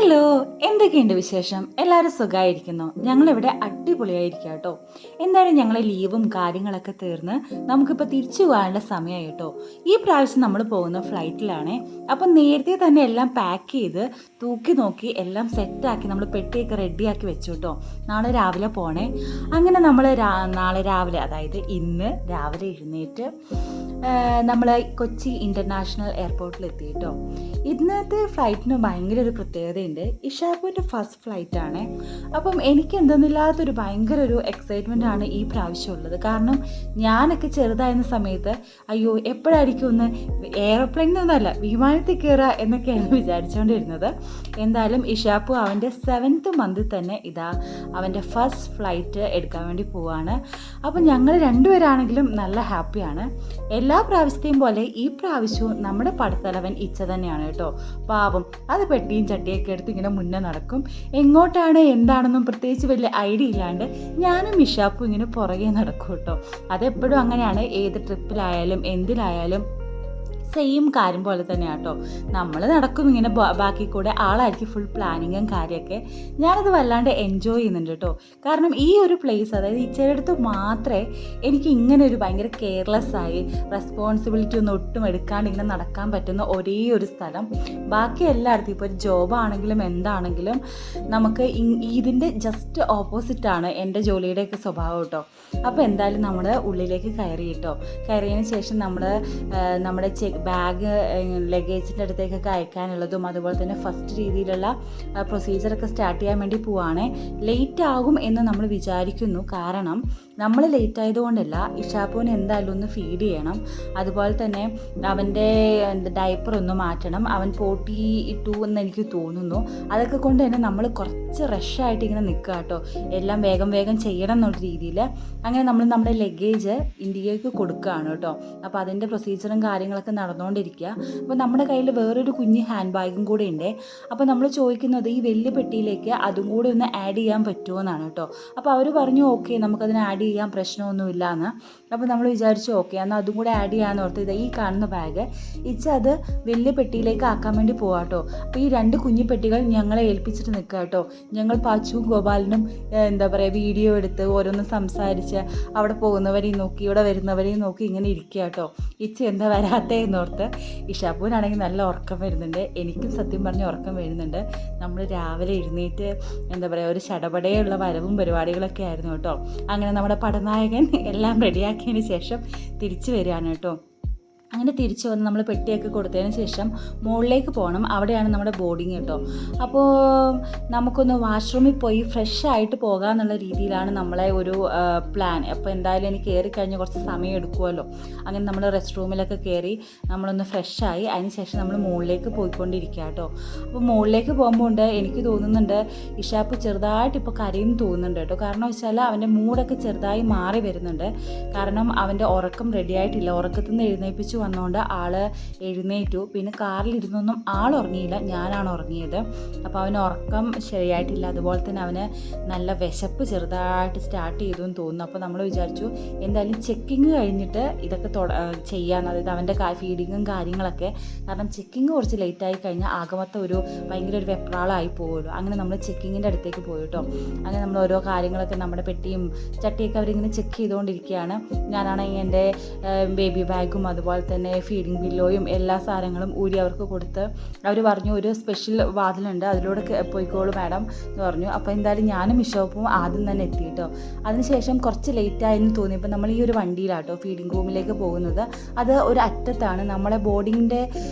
Hello, എന്തൊക്കെയുണ്ട് വിശേഷം? എല്ലാവരും സുഖമായിരിക്കുന്നു. ഞങ്ങളിവിടെ അടിപൊളിയായിരിക്കുക കേട്ടോ. എന്തായാലും ഞങ്ങൾ ലീവും കാര്യങ്ങളൊക്കെ തീർന്ന് നമുക്കിപ്പോൾ തിരിച്ചു പോകാനുള്ള സമയമായി കേട്ടോ. ഈ പ്രാവശ്യം നമ്മൾ പോകുന്ന ഫ്ലൈറ്റിലാണേ. അപ്പം നേരത്തെ തന്നെ എല്ലാം പാക്ക് ചെയ്ത് തൂക്കി നോക്കി എല്ലാം സെറ്റാക്കി നമ്മൾ പെട്ടിയൊക്കെ റെഡിയാക്കി വെച്ചു കേട്ടോ. നാളെ രാവിലെ പോണേ. അങ്ങനെ നമ്മൾ നാളെ രാവിലെ, അതായത് ഇന്ന് രാവിലെ എഴുന്നേറ്റ് നമ്മൾ കൊച്ചി ഇൻ്റർനാഷണൽ എയർപോർട്ടിൽ എത്തി കേട്ടോ. ഇന്നത്തെ ഫ്ലൈറ്റിന് ഭയങ്കര ഒരു പ്രത്യേകതയുണ്ട്. ഇഷാബുവിൻ്റെ ഫസ്റ്റ് ഫ്ലൈറ്റാണ്. അപ്പം എനിക്ക് എന്തെന്നില്ലാത്തൊരു ഭയങ്കര ഒരു എക്സൈറ്റ്മെൻ്റ് ആണ് ഈ പ്രാവശ്യം ഉള്ളത്. കാരണം ഞാനൊക്കെ ചെറുതായിരുന്ന സമയത്ത് അയ്യോ എപ്പോഴായിരിക്കും ഒന്ന് എയർപ്ലെയിനൊന്നുമല്ല വിമാനത്തിൽ കയറുക എന്നൊക്കെയാണ് വിചാരിച്ചുകൊണ്ടിരുന്നത്. എന്തായാലും ഇഷാബു അവൻ്റെ 7th മന്തിൽ തന്നെ ഇതാ അവൻ്റെ ഫസ്റ്റ് ഫ്ലൈറ്റ് എടുക്കാൻ വേണ്ടി പോവാണ്. അപ്പം ഞങ്ങൾ രണ്ടുപേരാണെങ്കിലും നല്ല ഹാപ്പിയാണ്. എല്ലാ പ്രാവശ്യത്തെയും പോലെ ഈ പ്രാവശ്യവും നമ്മുടെ പടത്തലവൻ ഇച്ച തന്നെയാണ് കേട്ടോ. പാവം അത് പെട്ടിയും ചട്ടിയൊക്കെ എടുത്ത് ഇങ്ങനെ മുന്നേ നടക്കും. എങ്ങോട്ടാണ് എന്താണെന്നും പ്രത്യേകിച്ച് വലിയ ഐഡിയ ഇല്ലാണ്ട് ഞാനും ഇഷാപ്പും ഇങ്ങനെ പുറകെ നടക്കും കേട്ടോ. അതെപ്പോഴും അങ്ങനെയാണ്. ഏത് ട്രിപ്പിലായാലും എന്തിലായാലും സെയിം കാര്യം പോലെ തന്നെയാണ് കേട്ടോ. നമ്മൾ നടക്കും ഇങ്ങനെ ബാക്കി കൂടെ, ആളായിരിക്കും ഫുൾ പ്ലാനിങ്ങും കാര്യമൊക്കെ. ഞാനത് വല്ലാണ്ട് എൻജോയ് ചെയ്യുന്നുണ്ട് കേട്ടോ. കാരണം ഈ ഒരു പ്ലേസ്, അതായത് ഈ ചിലയിടത്ത് മാത്രമേ എനിക്ക് ഇങ്ങനെ ഒരു ഭയങ്കര കെയർലെസ് ആയി റെസ്പോൺസിബിലിറ്റി ഒന്നും ഒട്ടും എടുക്കാണ്ട് ഇങ്ങനെ നടക്കാൻ പറ്റുന്ന ഒരേ ഒരു സ്ഥലം. ബാക്കി എല്ലായിടത്തും ഇപ്പോൾ ഒരു ജോബാണെങ്കിലും എന്താണെങ്കിലും നമുക്ക് ഇതിൻ്റെ ജസ്റ്റ് ഓപ്പോസിറ്റാണ് എൻ്റെ ജോലിയുടെയൊക്കെ സ്വഭാവം കേട്ടോ. അപ്പോൾ എന്തായാലും നമ്മൾ ഉള്ളിലേക്ക് കയറി കേട്ടോ. കയറിയതിന് ശേഷം നമ്മൾ നമ്മുടെ ബാഗ് ലഗേജിൻ്റെ അടുത്തേക്കൊക്കെ അയക്കാനുള്ളതും അതുപോലെ തന്നെ ഫസ്റ്റ് രീതിയിലുള്ള പ്രൊസീജിയറൊക്കെ സ്റ്റാർട്ട് ചെയ്യാൻ വേണ്ടി പോവുകയാണേ. ലേറ്റ് ആകും എന്ന് നമ്മൾ വിചാരിക്കുന്നു. കാരണം നമ്മൾ ലേറ്റ് ആയതുകൊണ്ടല്ല, ഇഷാപ്പുവിന് എന്തായാലും ഒന്ന് ഫീഡ് ചെയ്യണം. അതുപോലെ തന്നെ അവൻ്റെ ഡയപ്പർ ഒന്ന് മാറ്റണം. അവൻ പോട്ടി ഇട്ടു എന്ന് എനിക്ക് തോന്നുന്നു. അതൊക്കെ കൊണ്ട് തന്നെ നമ്മൾ കുറച്ച് റഷായിട്ട് ഇങ്ങനെ നിൽക്കുക കേട്ടോ. എല്ലാം വേഗം വേഗം ചെയ്യണം എന്നുള്ള രീതിയിൽ. അങ്ങനെ നമ്മൾ നമ്മുടെ ലഗേജ് ഇന്ത്യക്ക് കൊടുക്കുകയാണ് കേട്ടോ. അപ്പോൾ അതിൻ്റെ പ്രൊസീജിയറും കാര്യങ്ങളൊക്കെ നടന്നുകൊണ്ടിരിക്കുക. അപ്പോൾ നമ്മുടെ കയ്യിൽ വേറൊരു കുഞ്ഞ് ഹാൻഡ് ബാഗും കൂടെ ഉണ്ട്. അപ്പോൾ നമ്മൾ ചോദിക്കുന്നത് ഈ വലിയ പെട്ടിയിലേക്ക് അതും കൂടെ ഒന്ന് ആഡ് ചെയ്യാൻ പറ്റുമോ എന്നാണ് കേട്ടോ. അപ്പോൾ അവർ പറഞ്ഞു ഓക്കെ നമുക്കതിന് ആഡ് ചെയ്യാൻ പ്രശ്നമൊന്നുമില്ല എന്ന്. അപ്പോൾ നമ്മൾ വിചാരിച്ചു ഓക്കെ എന്നാൽ അതും കൂടെ ആഡ് ചെയ്യാമെന്ന് ഓർത്ത് ഇതാ ഈ കാണുന്ന ബാഗ് അത് വലിയ പെട്ടിയിലേക്ക് ആക്കാൻ വേണ്ടി പോവാം കേട്ടോ. അപ്പോൾ ഈ 2 കുഞ്ഞു പെട്ടികൾ ഞങ്ങളെ ഏൽപ്പിച്ചിട്ട് നിൽക്കുക കേട്ടോ. ഞങ്ങൾ പാച്ചുവും ഗോപാലിനും എന്താ പറയുക വീഡിയോ എടുത്ത് ഓരോന്ന് സംസാരിച്ച് അവിടെ പോകുന്നവരെയും നോക്കി ഇവിടെ വരുന്നവരെയും നോക്കി ഇങ്ങനെ ഇരിക്കുക കേട്ടോ. എന്താ വരാത്തേ എന്നോർത്ത്. ഇഷാപ്പൂനാണെങ്കിൽ നല്ല ഉറക്കം വരുന്നുണ്ട്. എനിക്കും സത്യം പറഞ്ഞ് ഉറക്കം വരുന്നുണ്ട്. നമ്മൾ രാവിലെ എഴുന്നേറ്റ് എന്താ പറയുക ഒരു ചടപടയുള്ള വരവും പരിപാടികളൊക്കെ ആയിരുന്നു കേട്ടോ. അങ്ങനെ നമ്മുടെ പടനായകൻ എല്ലാം റെഡിയാക്കിയതിന് ശേഷം തിരിച്ചു വരികയാണ് കേട്ടോ. അങ്ങനെ തിരിച്ചു വന്ന് നമ്മൾ പെട്ടിയൊക്കെ കൊടുത്തതിന് ശേഷം മുകളിലേക്ക് പോകണം. അവിടെയാണ് നമ്മുടെ ബോർഡിങ് കേട്ടോ. അപ്പോൾ നമുക്കൊന്ന് വാഷ്റൂമിൽ പോയി ഫ്രഷ് ആയിട്ട് പോകാമെന്നുള്ള രീതിയിലാണ് നമ്മളെ ഒരു പ്ലാൻ. അപ്പോൾ എന്തായാലും എനിക്ക് കയറിക്കഴിഞ്ഞ് കുറച്ച് സമയം എടുക്കുമല്ലോ. അങ്ങനെ നമ്മൾ റെസ്റ്റ് റൂമിലൊക്കെ കയറി നമ്മളൊന്ന് ഫ്രഷായി അതിന് ശേഷം നമ്മൾ മുകളിലേക്ക് പോയിക്കൊണ്ടിരിക്കുക കേട്ടോ. അപ്പോൾ മുകളിലേക്ക് പോകുമ്പോൾ എനിക്ക് തോന്നുന്നുണ്ട് ഇഷാപ്പ് ചെറുതായിട്ട് ഇപ്പോൾ കരയും തോന്നുന്നുണ്ട് കേട്ടോ. കാരണം വെച്ചാൽ അവൻ്റെ മൂഡൊക്കെ ചെറുതായി മാറി വരുന്നുണ്ട്. കാരണം അവൻ്റെ ഉറക്കം റെഡി ആയിട്ടില്ല. ഉറക്കത്തിൽ നിന്ന് എഴുന്നേൽപ്പിച്ചു വന്നുകൊണ്ട് ആൾ എഴുന്നേറ്റു. പിന്നെ കാറിലിരുന്നൊന്നും ആൾ ഉറങ്ങിയില്ല, ഞാനാണ് ഉറങ്ങിയത്. അപ്പോൾ അവന് ഉറക്കം ശരിയായിട്ടില്ല. അതുപോലെ തന്നെ അവന് നല്ല വിശപ്പ് ചെറുതായിട്ട് സ്റ്റാർട്ട് ചെയ്തു എന്ന് തോന്നുന്നു. അപ്പോൾ നമ്മൾ വിചാരിച്ചു എന്തായാലും ചെക്കിങ് കഴിഞ്ഞിട്ട് ഇതൊക്കെ ചെയ്യാൻ, അതായത് അവൻ്റെ ഫീഡിങ്ങും കാര്യങ്ങളൊക്കെ. കാരണം ചെക്കിങ് കുറച്ച് ലേറ്റായി കഴിഞ്ഞാൽ ആകമൊത്തം ഒരു ഭയങ്കര ഒരു വെപ്രാളമായി പോകുമല്ലോ. അങ്ങനെ നമ്മൾ ചെക്കിങ്ങിൻ്റെ അടുത്തേക്ക് പോയി കേട്ടോ. അങ്ങനെ നമ്മൾ ഓരോ കാര്യങ്ങളൊക്കെ നമ്മുടെ പെട്ടിയും ചട്ടിയൊക്കെ അവരിങ്ങനെ ചെക്ക് ചെയ്തുകൊണ്ടിരിക്കുകയാണ്. ഞാനാണെങ്കിൽ എൻ്റെ ബേബി ബാഗും അതുപോലെ തന്നെ ഫീഡിങ് പില്ലോയും എല്ലാ സാധനങ്ങളും ഊരി അവർക്ക് കൊടുത്ത് അവർ പറഞ്ഞു ഒരു സ്പെഷ്യൽ വാതിലുണ്ട് അതിലൂടെ പോയിക്കോളൂ മാഡം എന്ന് പറഞ്ഞു. അപ്പോൾ എന്തായാലും ഞാനും ഇഷോപ്പും ആദ്യം തന്നെ എത്തി കേട്ടോ. അതിനുശേഷം കുറച്ച് ലേറ്റായെന്ന് തോന്നിയപ്പോൾ നമ്മൾ ഈ ഒരു വണ്ടിയിലാട്ടോ ഫീഡിങ് റൂമിലേക്ക് പോകുന്നത്. അത് ഒരു അറ്റത്താണ് നമ്മളെ ബോർഡിങ്ങിൻ്റെ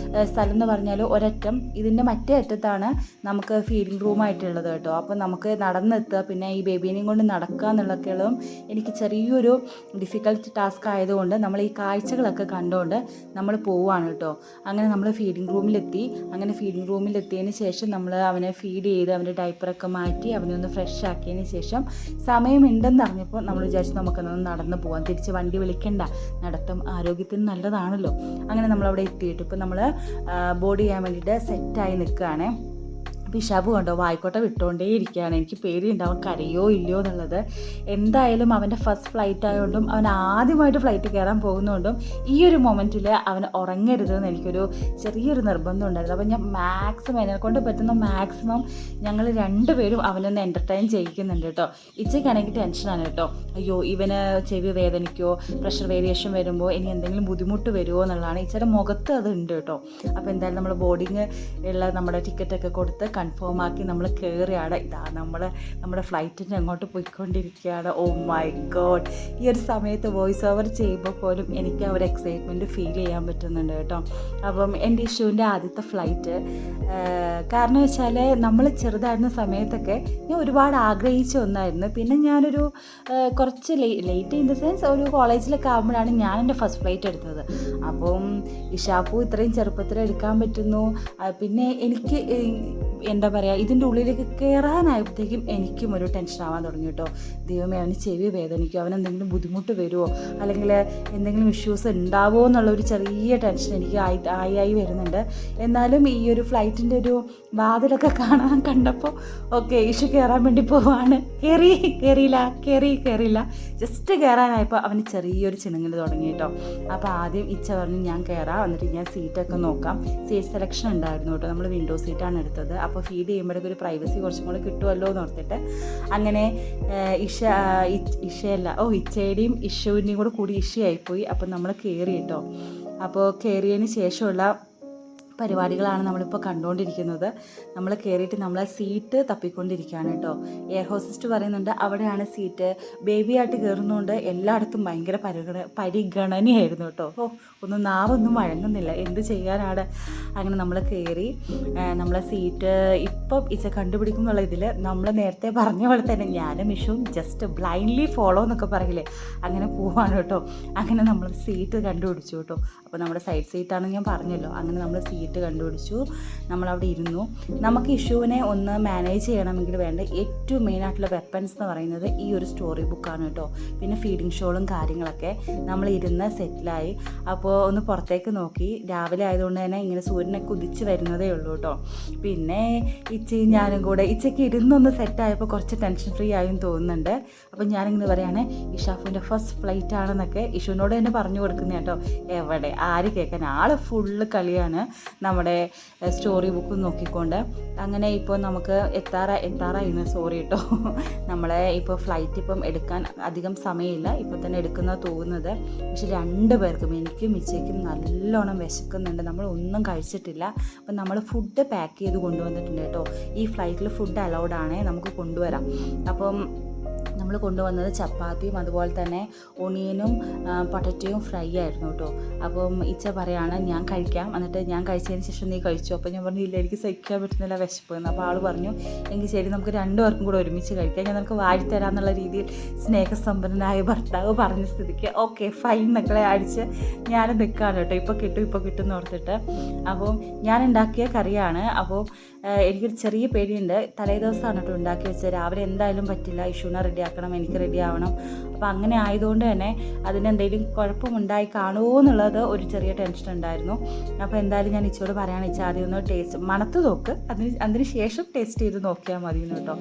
സ്ഥലം എന്ന് പറഞ്ഞാൽ ഒരറ്റം, ഇതിൻ്റെ മറ്റേ അറ്റത്താണ് നമുക്ക് ഫീഡിങ് റൂമായിട്ടുള്ളത് കേട്ടോ. അപ്പോൾ നമുക്ക് നടന്നെത്തുക പിന്നെ ഈ ബേബീനെയും കൊണ്ട് നടക്കുക എന്നുള്ളതൊക്കെയുള്ളതും എനിക്ക് ചെറിയൊരു ഡിഫിക്കൽട്ട് ടാസ്ക് ആയതുകൊണ്ട് നമ്മൾ ഈ കാഴ്ചകളൊക്കെ കണ്ടുകൊണ്ട് നമ്മൾ പോവുകയാണ് കേട്ടോ. അങ്ങനെ നമ്മൾ ഫീഡിങ് റൂമിലെത്തി. അങ്ങനെ ഫീഡിങ് റൂമിലെത്തിയതിന് ശേഷം നമ്മൾ അവനെ ഫീഡ് ചെയ്ത് അവൻ്റെ ഡയപ്പറൊക്കെ മാറ്റി അവനെ ഒന്ന് ഫ്രഷ് ആക്കിയതിന് ശേഷം സമയമുണ്ടെന്ന് അറിഞ്ഞപ്പോൾ നമ്മൾ വിചാരിച്ചു നമുക്കൊന്ന് നടന്ന് പോകാം, തിരിച്ച് വണ്ടി വിളിക്കണ്ട, നടത്തം ആരോഗ്യത്തിന് നല്ലതാണല്ലോ. അങ്ങനെ നമ്മളവിടെ എത്തിയിട്ട് ഇപ്പോൾ നമ്മൾ ബോഡി ചെയ്യാൻ വേണ്ടിയിട്ട് സെറ്റായി നിൽക്കുകയാണ്. പിഷാബ് കണ്ടോ വായിക്കോട്ടെ വിട്ടുകൊണ്ടേ ഇരിക്കുകയാണ്. എനിക്ക് പേടിയുണ്ടാവും കരയോ ഇല്ലയോ എന്നുള്ളത്. എന്തായാലും അവൻ്റെ ഫസ്റ്റ് ഫ്ലൈറ്റ് ആയതുകൊണ്ടും അവൻ ആദ്യമായിട്ട് ഫ്ലൈറ്റ് കയറാൻ പോകുന്നതുകൊണ്ടും ഈ ഒരു മൊമെൻറ്റിൽ അവൻ ഉറങ്ങരുതെന്ന് എനിക്കൊരു ചെറിയൊരു നിർബന്ധം ഉണ്ടായിരുന്നു. അപ്പോൾ ഞാൻ മാക്സിമം എന്നെക്കൊണ്ട് പറ്റുന്ന മാക്സിമം ഞങ്ങൾ രണ്ടുപേരും അവനൊന്ന് എൻ്റർടൈൻ ചെയ്യിക്കുന്നുണ്ട് കേട്ടോ. ഇച്ചയ്ക്കാണെങ്കിൽ ടെൻഷനാണ് കേട്ടോ. അയ്യോ ഇവന് ചെവി വേദനിക്കോ, പ്രഷർ വേരിയേഷൻ വരുമ്പോൾ ഇനി എന്തെങ്കിലും ബുദ്ധിമുട്ട് വരുമോ എന്നുള്ളതാണ്. ഇച്ചയുടെ മുഖത്ത് അത് ഉണ്ട് കേട്ടോ. അപ്പോൾ എന്തായാലും നമ്മൾ ബോർഡിങ് ഉള്ള നമ്മുടെ ടിക്കറ്റൊക്കെ കൊടുത്ത് കൺഫേം ആക്കി നമ്മൾ കയറിയാണ്. ഇതാ നമ്മുടെ ഫ്ലൈറ്റിന് അങ്ങോട്ട് പോയിക്കൊണ്ടിരിക്കുകയാണ്. ഓ മൈ ഗോഡ്, ഈ ഒരു സമയത്ത് വോയിസ് ഓവർ ചെയ്യുമ്പോൾ പോലും എനിക്ക് ആ ഒരു എക്സൈറ്റ്മെൻറ്റ് ഫീൽ ചെയ്യാൻ പറ്റുന്നുണ്ട് കേട്ടോ. അപ്പം എൻ്റെ ഇഷ്യൂവിൻ്റെ ആദ്യത്തെ ഫ്ലൈറ്റ് കാരണം വെച്ചാൽ നമ്മൾ ചെറുതായിരുന്ന സമയത്തൊക്കെ ഞാൻ ഒരുപാട് ആഗ്രഹിച്ച ഒന്നായിരുന്നു. പിന്നെ ഞാനൊരു കുറച്ച് ലേറ്റ് ഇൻ ദ സെൻസ് ഒരു കോളേജിലൊക്കെ ആകുമ്പോഴാണ് ഞാൻ എൻ്റെ ഫസ്റ്റ് ഫ്ലൈറ്റ് എടുത്തത്. അപ്പം ഇഷാപ്പു ഇത്രയും ചെറുപ്പത്തിൽ എടുക്കാൻ പറ്റുന്നു. പിന്നെ എനിക്ക് എന്താ പറയുക, ഇതിൻ്റെ ഉള്ളിലേക്ക് കയറാനായപ്പോഴത്തേക്കും എനിക്കും ഒരു ടെൻഷൻ ആവാൻ തുടങ്ങി കേട്ടോ. ദൈവമേ അവന് ചെവി വേദനിക്കുമോ, അവനെന്തെങ്കിലും ബുദ്ധിമുട്ട് വരുമോ, അല്ലെങ്കിൽ എന്തെങ്കിലും ഇഷ്യൂസ് ഉണ്ടാവുമോ എന്നുള്ളൊരു ചെറിയ ടെൻഷൻ എനിക്ക് ആയി വരുന്നുണ്ട്. എന്നാലും ഈ ഒരു ഫ്ലൈറ്റിൻ്റെ ഒരു വാതിലൊക്കെ കണ്ടപ്പോൾ ഓക്കെ ഇഷ്യൂ കയറാൻ വേണ്ടി പോവാണ്. കയറിയില്ല ജസ്റ്റ് കയറാനായപ്പോൾ അവന് ചെറിയൊരു ചിണുങ്ങൽ തുടങ്ങി കേട്ടോ. അപ്പോൾ ആദ്യം ഇച്ച പറഞ്ഞു ഞാൻ കയറാം, എന്നിട്ട് ഞാൻ സീറ്റൊക്കെ നോക്കാം. സീറ്റ് സെലക്ഷൻ ഉണ്ടായിരുന്നു കേട്ടോ. നമ്മൾ വിൻഡോ സീറ്റാണ് എടുത്തത്. അപ്പോൾ ഫീഡ് ചെയ്യുമ്പോഴേക്കും ഒരു പ്രൈവസി കുറച്ചും കൂടി കിട്ടുമല്ലോ എന്ന് ഓർത്തിട്ട് അങ്ങനെ ഇച്ചയുടെയും ഇഷുവിൻ്റെയും കൂടി ഇഷയായിപ്പോയി. അപ്പോൾ നമ്മൾ കയറി കേട്ടോ. അപ്പോൾ കയറിയതിന് ശേഷമുള്ള പരിപാടികളാണ് നമ്മളിപ്പോൾ കണ്ടുകൊണ്ടിരിക്കുന്നത്. നമ്മൾ കയറിയിട്ട് നമ്മളെ സീറ്റ് തപ്പിക്കൊണ്ടിരിക്കുകയാണ് കേട്ടോ. എയർ ഹോസ്റ്റസ് പറയുന്നുണ്ട് അവിടെയാണ് സീറ്റ്. ബേബിയായിട്ട് കയറുന്നതുകൊണ്ട് എല്ലായിടത്തും ഭയങ്കര പരിഗണനയായിരുന്നു കേട്ടോ. ഒന്നും നാവൊന്നും വഴങ്ങുന്നില്ല, എന്ത് ചെയ്യാനാണ്. അങ്ങനെ നമ്മൾ കയറി നമ്മളെ സീറ്റ് ഇപ്പം ഇച്ച കണ്ടുപിടിക്കും എന്നുള്ള ഇതിൽ നമ്മൾ നേരത്തെ പറഞ്ഞ പോലെ തന്നെ ഞാനും ഇഷും ജസ്റ്റ് ബ്ലൈൻഡ്ലി ഫോളോ എന്നൊക്കെ പറയില്ലേ, അങ്ങനെ പോവാണ് കേട്ടോ. അങ്ങനെ നമ്മൾ സീറ്റ് കണ്ടുപിടിച്ചു കേട്ടോ. അപ്പോൾ നമ്മുടെ സൈഡ് സീറ്റാണെന്ന് ഞാൻ പറഞ്ഞല്ലോ. അങ്ങനെ നമ്മൾ സീറ്റ് കണ്ടുപിടിച്ചു, നമ്മളവിടെ ഇരുന്നു. നമുക്ക് ഇഷ്യൂവിനെ ഒന്ന് മാനേജ് ചെയ്യണമെങ്കിൽ വേണ്ട ഏറ്റവും മെയിനായിട്ടുള്ള വെപ്പൺസ് എന്ന് പറയുന്നത് ഈ ഒരു സ്റ്റോറി ബുക്കാണ് കേട്ടോ. പിന്നെ ഫീഡിങ് ഷോളും കാര്യങ്ങളൊക്കെ നമ്മൾ ഇരുന്ന് സെറ്റിലായി. അപ്പോൾ ഒന്ന് പുറത്തേക്ക് നോക്കി. രാവിലെ ആയതുകൊണ്ട് തന്നെ ഇങ്ങനെ സൂര്യനൊക്കെ ഉദിച്ച് വരുന്നതേ ഉള്ളൂ കേട്ടോ. പിന്നെ ഇച്ചയും ഞാനും കൂടെ ഇച്ചയ്ക്ക് ഇരുന്നൊന്ന് സെറ്റായപ്പോൾ കുറച്ച് ടെൻഷൻ ഫ്രീ ആയും തോന്നുന്നുണ്ട്. അപ്പം ഞാനിങ്ങനെ പറയുകയാണ് ഇഷാഫിൻ്റെ ഫസ്റ്റ് ഫ്ലൈറ്റ് ആണെന്നൊക്കെ ഇഷുവിനോട് തന്നെ പറഞ്ഞു കൊടുക്കുന്നത് കേട്ടോ. എവിടെ ആര് കേൾക്കാൻ, ആൾ ഫുള്ള് കളിയാണ് നമ്മുടെ സ്റ്റോറി ബുക്ക് നോക്കിക്കൊണ്ട്. അങ്ങനെ ഇപ്പോൾ നമുക്ക് എത്താറായിരുന്നു. സോറി കേട്ടോ, നമ്മളെ ഇപ്പോൾ ഫ്ലൈറ്റ് ഇപ്പം എടുക്കാൻ അധികം സമയമില്ല, ഇപ്പോൾ തന്നെ എടുക്കുന്ന തോന്നുന്നത്. പക്ഷെ രണ്ടു പേർക്കും, എനിക്കും ഇച്ചയ്ക്കും നല്ലോണം വിശക്കുന്നുണ്ട്. നമ്മൾ ഒന്നും കഴിച്ചിട്ടില്ല. അപ്പം നമ്മൾ ഫുഡ് പാക്ക് ചെയ്ത് കൊണ്ടുവന്നിട്ടുണ്ട് കേട്ടോ. ഈ ഫ്ലൈറ്റിൽ ഫുഡ് അലൗഡാണ്, നമുക്ക് കൊണ്ടുവരാം. അപ്പം നമ്മൾ കൊണ്ടുവന്നത് ചപ്പാത്തിയും അതുപോലെ തന്നെ ഒണിയനും പൊട്ടറ്റയും ഫ്രൈ ആയിരുന്നു കേട്ടോ. അപ്പം ഇച്ച പറയാണ് ഞാൻ കഴിക്കാം, എന്നിട്ട് ഞാൻ കഴിച്ചതിന് ശേഷം നീ കഴിച്ചു. അപ്പോൾ ഞാൻ പറഞ്ഞു ഇല്ല എനിക്ക് സഹിക്കാൻ പറ്റുന്നില്ല വിശപ്പ് എന്ന്. അപ്പോൾ ആൾ പറഞ്ഞു എങ്കിൽ ശരി നമുക്ക് രണ്ടുപേർക്കും കൂടെ ഒരുമിച്ച് കഴിക്കാം, ഞാൻ നമുക്ക് വാഴിത്തരാമെന്നുള്ള രീതിയിൽ സ്നേഹസമ്പന്നനായ ഭർത്താവ് പറഞ്ഞ സ്ഥിതിക്ക് ഓക്കെ ഫൈൻ എന്നൊക്കെ അടിച്ച് ഞാൻ നിൽക്കുകയാണ് കേട്ടോ. ഇപ്പോൾ കിട്ടും എന്ന് ഓർത്തിട്ട്. അപ്പോൾ ഞാൻ ഉണ്ടാക്കിയ കറിയാണ്. അപ്പോൾ എനിക്കൊരു ചെറിയ പേടിയുണ്ട്. തലേ ദിവസമാണ് കേട്ടോ ഉണ്ടാക്കി വെച്ചത്. രാവിലെ എന്തായാലും പറ്റില്ല, ഇഷുവിനെ റെഡിയാക്കണം, എനിക്ക് റെഡി ആവണം. അപ്പോൾ അങ്ങനെ ആയതുകൊണ്ട് തന്നെ അതിനെന്തെങ്കിലും കുഴപ്പമുണ്ടായി കാണുമോ എന്നുള്ളത് ഒരു ചെറിയ ടെൻഷൻ ഉണ്ടായിരുന്നു. അപ്പോൾ എന്തായാലും ഞാൻ ഇച്ചോട് പറയുകയാണ് ഇച്ച ആദ്യം ഒന്ന് ടേസ്റ്റ് മണത്ത് നോക്ക്, അതിന് ശേഷം ടേസ്റ്റ് ചെയ്ത് നോക്കിയാൽ മതി കേട്ടോ.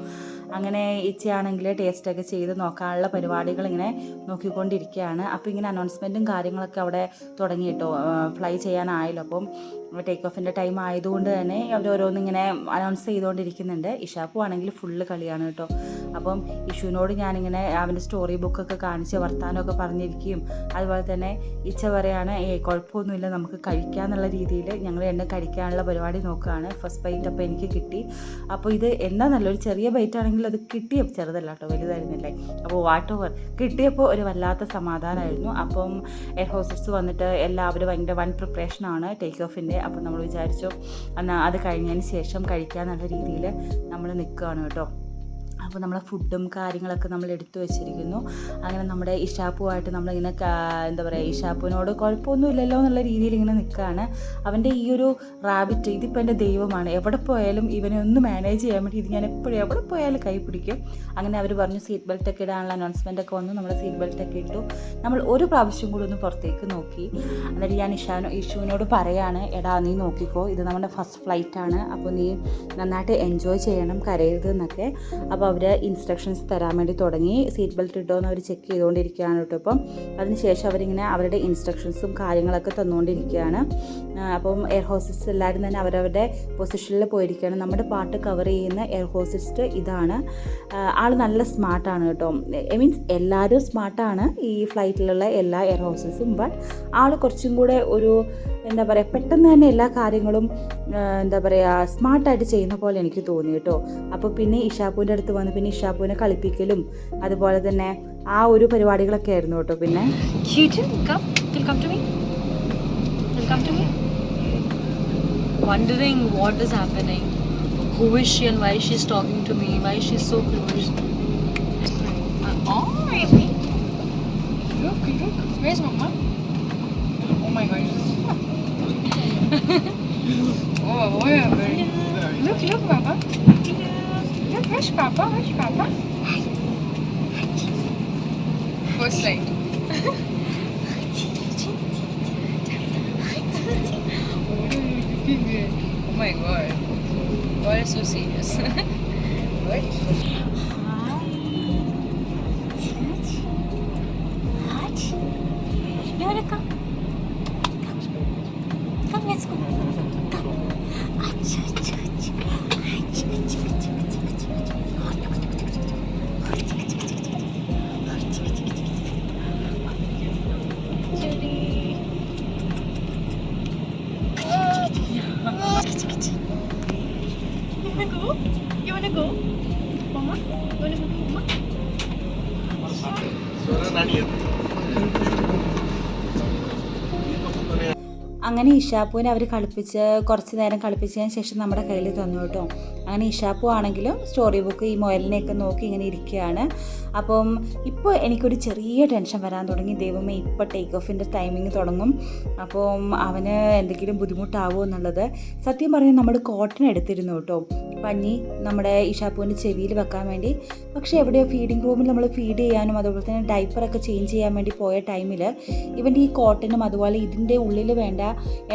അങ്ങനെ ഇച്ചയാണെങ്കിൽ ടേസ്റ്റൊക്കെ ചെയ്ത് നോക്കാനുള്ള പരിപാടികൾ ഇങ്ങനെ നോക്കിക്കൊണ്ടിരിക്കുകയാണ്. അപ്പോൾ ഇങ്ങനെ അനൗൺസ്മെൻറ്റും കാര്യങ്ങളൊക്കെ അവിടെ തുടങ്ങി കേട്ടോ. ഫ്ലൈ ചെയ്യാനായല്ലോ. അപ്പം ടേക്ക് ഓഫിൻ്റെ ടൈം ആയതുകൊണ്ട് തന്നെ അവരോരോന്നിങ്ങനെ അനൗൺസ് ചെയ്തുകൊണ്ടിരിക്കുന്നുണ്ട്. ഇഷാപ്പു ആണെങ്കിൽ ഫുള്ള് കളിയാണ് കേട്ടോ. അപ്പം ഇഷുവിനോട് ഞാനിങ്ങനെ അവൻ്റെ സ്റ്റോറി ബുക്കൊക്കെ കാണിച്ച് വർത്താനമൊക്കെ പറഞ്ഞിരിക്കുകയും അതുപോലെ തന്നെ ഇച്ച പറയാണ് കുഴപ്പമൊന്നുമില്ല നമുക്ക് കഴിക്കാമെന്നുള്ള രീതിയിൽ ഞങ്ങൾ എണ്ണ കഴിക്കാനുള്ള പരിപാടി നോക്കുകയാണ്. ഫസ്റ്റ് ബൈറ്റ് അപ്പോൾ എനിക്ക് കിട്ടി. അപ്പോൾ ഇത് എന്താ നല്ലൊരു ചെറിയ ബൈറ്റാണെങ്കിൽ അത് കിട്ടിയ ചെറുതല്ല കേട്ടോ, വലുതായിരുന്നില്ലേ. അപ്പോൾ വാട്ടോവർ കിട്ടിയപ്പോൾ ഒരു വല്ലാത്ത സമാധാനമായിരുന്നു. അപ്പം എയർ ഹോസ്റ്റസ് വന്നിട്ട് എല്ലാവരും ഭയങ്കര വൺ പ്രിപ്പറേഷനാണ് ടേക്ക് ഓഫിൻ്റെ. അപ്പം നമ്മൾ വിചാരിച്ചു എന്നാൽ അത് കഴിഞ്ഞതിന് ശേഷം കഴിക്കാമെന്നുള്ള രീതിയിൽ നമ്മൾ നിൽക്കുകയാണ് കേട്ടോ. അപ്പോൾ നമ്മളെ ഫുഡും കാര്യങ്ങളൊക്കെ നമ്മൾ എടുത്തു വെച്ചിരിക്കുന്നു. അങ്ങനെ നമ്മുടെ ഇഷാപ്പുമായിട്ട് നമ്മളിങ്ങനെ എന്താ പറയുക, ഇഷാപ്പുവിനോട് കുഴപ്പമൊന്നുമില്ലല്ലോ എന്നുള്ള രീതിയിൽ ഇങ്ങനെ നിൽക്കുകയാണ്. അവൻ്റെ ഈ ഒരു റാബിറ്റ് ഇതിപ്പോൾ എൻ്റെ ദൈവമാണ്. എവിടെ പോയാലും ഇവനെ ഒന്ന് മാനേജ് ചെയ്യാൻ വേണ്ടി ഇത് ഞാൻ എപ്പോഴും എവിടെ പോയാലും കൈ പിടിക്കും. അങ്ങനെ അവർ പറഞ്ഞു സീറ്റ് ബെൽറ്റൊക്കെ ഇടാനുള്ള അനൗൺസ്മെൻ്റ് ഒക്കെ വന്നു. നമ്മൾ സീറ്റ് ബെൽറ്റൊക്കെ ഇട്ടു. നമ്മൾ ഒരു പ്രാവശ്യം കൂടി ഒന്ന് പുറത്തേക്ക് നോക്കി. എന്നിട്ട് ഞാൻ ഇഷുവിനോട് പറയാണ്, എടാ നീ നോക്കിക്കോ, ഇത് നമ്മുടെ ഫസ്റ്റ് ഫ്ലൈറ്റാണ്, അപ്പോൾ നീ നന്നായിട്ട് എൻജോയ് ചെയ്യണം, കരയരുത് എന്നൊക്കെ. അപ്പോൾ അവർ ഇൻസ്ട്രക്ഷൻസ് തരാൻ വേണ്ടി തുടങ്ങി. സീറ്റ് ബെൽറ്റ് ഇട്ടോ എന്ന് അവർ ചെക്ക് ചെയ്തുകൊണ്ടിരിക്കുകയാണ് കേട്ടോ. അപ്പം അതിനുശേഷം അവരിങ്ങനെ അവരുടെ ഇൻസ്ട്രക്ഷൻസും കാര്യങ്ങളൊക്കെ തന്നുകൊണ്ടിരിക്കുകയാണ്. അപ്പം എയർ ഹോസ്റ്റസ് എല്ലാവരും തന്നെ അവരവരുടെ പൊസിഷനിൽ പോയിരിക്കുകയാണ്. നമ്മുടെ പാട്ട് കവർ ചെയ്യുന്ന എയർ ഹോസ്റ്റസ് ഇതാണ്. ആൾ നല്ല സ്മാർട്ടാണ് കേട്ടോ. മീൻസ് എല്ലാവരും സ്മാർട്ടാണ് ഈ ഫ്ലൈറ്റിലുള്ള എല്ലാ എയർ ഹോസ്റ്റസും. ബട്ട് ആൾ കുറച്ചും കൂടെ ഒരു എന്താ പറയുക, പെട്ടെന്ന് തന്നെ എല്ലാ കാര്യങ്ങളും എന്താ പറയുക സ്മാർട്ടായിട്ട് ചെയ്യുന്ന പോലെ എനിക്ക് തോന്നി കേട്ടോ. അപ്പോൾ പിന്നെ ഇഷാപ്പൂൻ്റെ അടുത്ത് വന്ന് പിന്നെ ഇഷാപ്പൂവിനെ കളിപ്പിക്കലും അതുപോലെ തന്നെ ആ ഒരു പരിപാടികളൊക്കെ ആയിരുന്നു കേട്ടോ. പിന്നെ wondering what is happening, who is she and why she's talking to me, why she's so close. Oh really? Look, where's mama? Oh my god. Oh yeah, baby. Look papa. Look, where's papa? First light. Oh my god. God is so serious. What? You wanna come? Come, let's go. Come. You wanna go? Mama? You wanna go, Mama? അങ്ങനെ ഇഷാപ്പുവിനെ അവർ കുറച്ച് നേരം കളിപ്പിച്ചതിന് ശേഷം നമ്മുടെ കയ്യിൽ തന്നു കേട്ടോ. അങ്ങനെ ഇഷാപ്പു ആണെങ്കിലും സ്റ്റോറി ബുക്ക് ഈ മുയലിനെയൊക്കെ നോക്കി ഇങ്ങനെ ഇരിക്കുകയാണ്. അപ്പം ഇപ്പോൾ എനിക്കൊരു ചെറിയ ടെൻഷൻ വരാൻ തുടങ്ങി. ദൈവമേ, ഇപ്പോൾ ടേക്ക് ഓഫിൻ്റെ ടൈമിങ് തുടങ്ങും, അപ്പം അവന് എന്തെങ്കിലും ബുദ്ധിമുട്ടാവുമോ എന്നുള്ളത്. സത്യം പറഞ്ഞാൽ നമ്മൾ കോട്ടൺ എടുത്തിരുന്നു കേട്ടോ, പഞ്ഞി നമ്മുടെ ഇഷാപ്പുവിൻ്റെ ചെവിയിൽ വെക്കാൻ വേണ്ടി. പക്ഷേ എവിടെയോ ഫീഡിങ് റൂമിൽ നമ്മൾ ഫീഡ് ചെയ്യാനും അതുപോലെ തന്നെ ഡൈപ്പറൊക്കെ ചേഞ്ച് ചെയ്യാൻ വേണ്ടി പോയ ടൈമിൽ ഇവൻ്റെ ഈ കോട്ടനും അതുപോലെ ഇതിൻ്റെ ഉള്ളിൽ വേണ്ട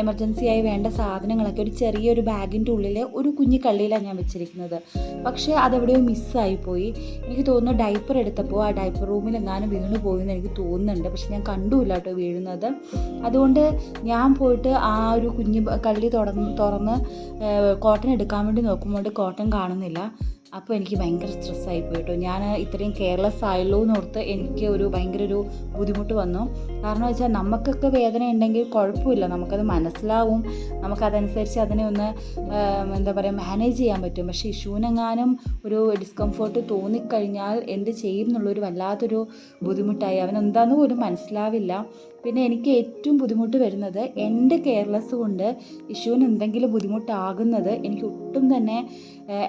എമർജൻസി ആയി വേണ്ട സാധനങ്ങളൊക്കെ ഒരു ചെറിയൊരു ബാഗിൻ്റെ ഉള്ളിൽ ഒരു കുഞ്ഞു കള്ളിയിലാണ് ഞാൻ വെച്ചിരിക്കുന്നത്. പക്ഷേ അതെവിടെയോ മിസ്സായിപ്പോയി. എനിക്ക് തോന്നുന്നു ഡൈപ്പർ എടുത്തപ്പോൾ ആ ഡൈപ്പർ റൂമിൽ എങ്ങാനും വീണ് പോയെന്ന് എനിക്ക് തോന്നുന്നുണ്ട്. പക്ഷെ ഞാൻ കണ്ടുമില്ല കേട്ടോ വീഴുന്നത്. അതുകൊണ്ട് ഞാൻ പോയിട്ട് ആ ഒരു കുഞ്ഞു കള്ളി തുറന്ന് കോട്ടൺ എടുക്കാൻ വേണ്ടി നോക്കുമ്പോൾ കോട്ടൺ കാണുന്നില്ല. അപ്പോൾ എനിക്ക് ഭയങ്കര സ്ട്രെസ്സായിപ്പോയി കേട്ടോ. ഞാൻ ഇത്രയും കെയർലെസ് ആയല്ലോ എന്നോർത്ത് എനിക്ക് ഭയങ്കര ഒരു ബുദ്ധിമുട്ട് വന്നു. കാരണം വെച്ചാൽ നമുക്കൊക്കെ വേദന ഉണ്ടെങ്കിൽ കുഴപ്പമില്ല, നമുക്കത് മനസ്സിലാവും, നമുക്കതനുസരിച്ച് അതിനെ ഒന്ന് എന്താ പറയുക മാനേജ് ചെയ്യാൻ പറ്റും. പക്ഷേ ഇഷ്യൂനെങ്ങാനും ഒരു ഡിസ്കംഫേർട്ട് തോന്നിക്കഴിഞ്ഞാൽ എന്ത് ചെയ്യും എന്നുള്ളൊരു വല്ലാത്തൊരു ബുദ്ധിമുട്ടായി. അവനെന്താണെന്ന് പോലും മനസ്സിലാവില്ല. പിന്നെ എനിക്ക് ഏറ്റവും ബുദ്ധിമുട്ട് വരുന്നത് എൻ്റെ കെയർലെസ് കൊണ്ട് ഇഷ്യൂവിന് എന്തെങ്കിലും ബുദ്ധിമുട്ടാകുന്നത് എനിക്ക് ഒട്ടും തന്നെ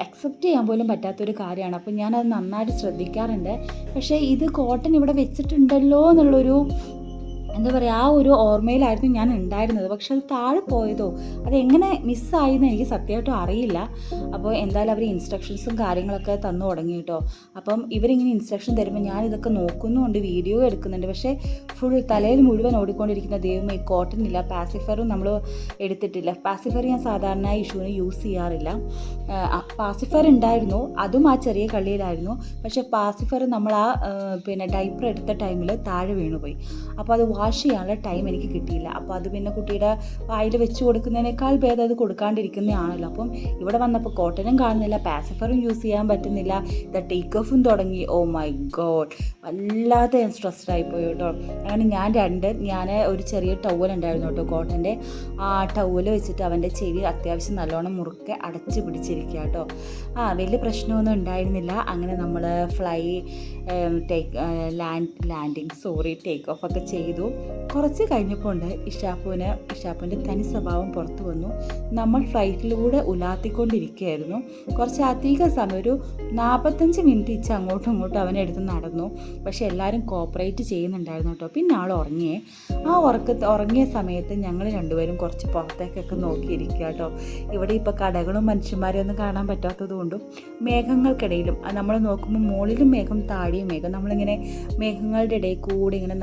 അക്സെപ്റ്റ് ചെയ്യാൻ പോലും പറ്റാത്തൊരു കാര്യമാണ്. അപ്പോൾ ഞാനത് നന്നായിട്ട് ശ്രദ്ധിക്കാറുണ്ട്. പക്ഷേ ഇത് കോട്ടൺ ഇവിടെ വെച്ചിട്ടുണ്ടല്ലോ എന്നുള്ളൊരു എന്താ പറയുക ആ ഒരു ഓർമ്മയിലായിരുന്നു ഞാൻ ഉണ്ടായിരുന്നത്. പക്ഷെ അത് താഴെ പോയതോ അതെങ്ങനെ മിസ്സായെന്ന് എനിക്ക് സത്യമായിട്ടും അറിയില്ല. അപ്പോൾ എന്തായാലും അവർ ഇൻസ്ട്രക്ഷൻസും കാര്യങ്ങളൊക്കെ തന്നു തുടങ്ങി കേട്ടോ. അപ്പം ഇവരിങ്ങനെ ഇൻസ്ട്രക്ഷൻ തരുമ്പോൾ ഞാനിതൊക്കെ നോക്കുന്നുണ്ട്, വീഡിയോ എടുക്കുന്നുണ്ട്. പക്ഷേ ഫുൾ തലയിൽ മുഴുവൻ ഓടിക്കൊണ്ടിരിക്കുന്ന ദൈവമേ കോട്ടൺ ഇല്ല, പാസിഫറും നമ്മൾ എടുത്തിട്ടില്ല. പാസിഫർ ഞാൻ സാധാരണ ഇഷ്യൂവിന് യൂസ് ചെയ്യാറില്ല. പാസിഫർ ഉണ്ടായിരുന്നു, അതും ആ ചെറിയ കള്ളിയിലായിരുന്നു. പക്ഷേ പാസിഫർ നമ്മൾ ആ പിന്നെ ഡൈപ്പർ എടുത്ത ടൈമിൽ താഴെ വീണുപോയി. അപ്പോൾ അത് വാഷ് ചെയ്യാനുള്ള ടൈം എനിക്ക് കിട്ടിയില്ല. അപ്പോൾ അത് പിന്നെ കുട്ടിയുടെ വായിൽ വെച്ച് കൊടുക്കുന്നതിനേക്കാൾ ഭേദം അത് കൊടുക്കാണ്ടിരിക്കുന്നതാണല്ലോ. അപ്പം ഇവിടെ വന്നപ്പോൾ കോട്ടനും കാണുന്നില്ല, പാസിഫറും യൂസ് ചെയ്യാൻ പറ്റുന്നില്ല, ഇത് ടേക്ക് ഓഫും തുടങ്ങി. ഓ മൈ ഗോഡ്, വല്ലാതെ ഞാൻ സ്ട്രെസ്ഡ് ആയിപ്പോയി കേട്ടോ. അങ്ങനെ ഞാൻ ഒരു ചെറിയ ടവൽ ഉണ്ടായിരുന്നു കേട്ടോ കോട്ടൻ്റെ. ആ ടവൽ വെച്ചിട്ട് അവൻ്റെ ചെവി അത്യാവശ്യം നല്ലോണം മുറുക്കെ അടച്ച് പിടിച്ചിരിക്കുക കേട്ടോ. വലിയ പ്രശ്നമൊന്നും ഉണ്ടായിരുന്നില്ല. അങ്ങനെ നമ്മൾ ടേക്ക് ഓഫ് ഒക്കെ ചെയ്തു. കുറച്ച് കഴിഞ്ഞപ്പോൾ ഉണ്ട് ഇഷാപ്പുവിൻ്റെ തനി സ്വഭാവം പുറത്തു വന്നു. നമ്മൾ ഫ്ലൈറ്റിലൂടെ ഉലാത്തിക്കൊണ്ടിരിക്കുകയായിരുന്നു. കുറച്ച് അധിക സമയം, ഒരു 45 മിനിറ്റ് ഇച്ച് അങ്ങോട്ടും ഇങ്ങോട്ടും അവനെടുത്ത് നടന്നു. പക്ഷെ എല്ലാവരും കോപ്പറേറ്റ് ചെയ്യുന്നുണ്ടായിരുന്നു കേട്ടോ. പിന്നെ ആൾ ഉറങ്ങിയേ. ഉറങ്ങിയ സമയത്ത് ഞങ്ങൾ രണ്ടുപേരും കുറച്ച് പുറത്തേക്കൊക്കെ നോക്കിയിരിക്കുക കേട്ടോ. ഇവിടെ ഇപ്പോൾ കടകളും മനുഷ്യന്മാരെയും ഒന്നും കാണാൻ പറ്റാത്തതുകൊണ്ടും മേഘങ്ങൾക്കിടയിലും നമ്മൾ നോക്കുമ്പോൾ മുകളിലും മേഘം താഴെയും മേഘം, നമ്മളിങ്ങനെ മേഘങ്ങളുടെ ഇടയിൽ കൂടി ഇങ്ങനെ